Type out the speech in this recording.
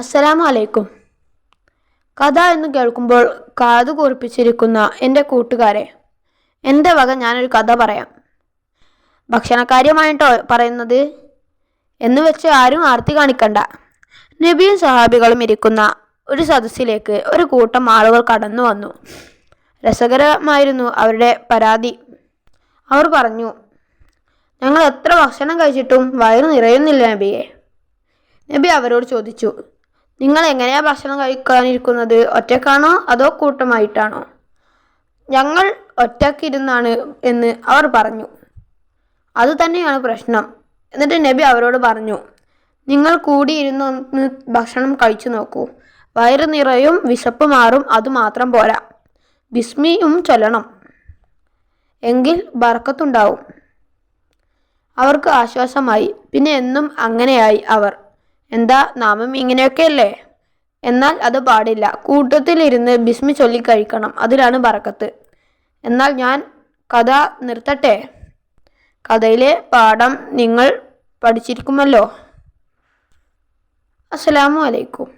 അസ്സലാമു അലൈക്കും. കഥ എന്ന് കേൾക്കുമ്പോൾ കാതു കൂർപ്പിച്ചിരിക്കുന്ന എൻ്റെ കൂട്ടുകാരെ, എൻ്റെ വക ഞാനൊരു കഥ പറയാം. ഭക്ഷണക്കാര്യമായിട്ടോ പറയുന്നത് എന്ന് വെച്ച് ആരും ആർത്തി കാണിക്കണ്ട. നബിയും സഹാബികളും ഇരിക്കുന്ന ഒരു സദസ്സിലേക്ക് ഒരു കൂട്ടം ആളുകൾ കടന്നു വന്നു. രസകരമായിരുന്നു അവരുടെ പരാതി. അവർ പറഞ്ഞു, ഞങ്ങൾ എത്ര ഭക്ഷണം കഴിച്ചിട്ടും വയറ് നിറയുന്നില്ല നബിയെ. നബി അവരോട് ചോദിച്ചു, നിങ്ങൾ എങ്ങനെയാ ഭക്ഷണം കഴിക്കാനിരിക്കുന്നത്? ഒറ്റക്കാണോ അതോ കൂട്ടമായിട്ടാണോ? ഞങ്ങൾ ഒറ്റക്കിരുന്നാണ് എന്ന് അവർ പറഞ്ഞു. അതുതന്നെയാണ് പ്രശ്നം. എന്നിട്ട് നബി അവരോട് പറഞ്ഞു, നിങ്ങൾ കൂടിയിരുന്നൊന്ന് ഭക്ഷണം കഴിച്ചു നോക്കൂ. വയറ് നിറയും, വിശപ്പ് മാറും. അതുമാത്രം പോരാ, ബിസ്മിയും ചൊല്ലണം, എങ്കിൽ ബർക്കത്തുണ്ടാവും. അവർക്ക് ആശ്വാസമായി. പിന്നെ എന്നും അങ്ങനെയായി അവർ. എന്താ, നാമം ഇങ്ങനെയൊക്കെയല്ലേ? എന്നാൽ അത് പാടില്ല. കൂട്ടത്തിലിരുന്ന് ബിസ്മി ചൊല്ലി കഴിക്കണം, അതിലാണ് ബറക്കത്ത്. എന്നാൽ ഞാൻ കഥ നിർത്തട്ടെ. കഥയിലെ പാഠം നിങ്ങൾ പഠിച്ചിരിക്കുമല്ലോ. അസ്സലാമു അലൈക്കും.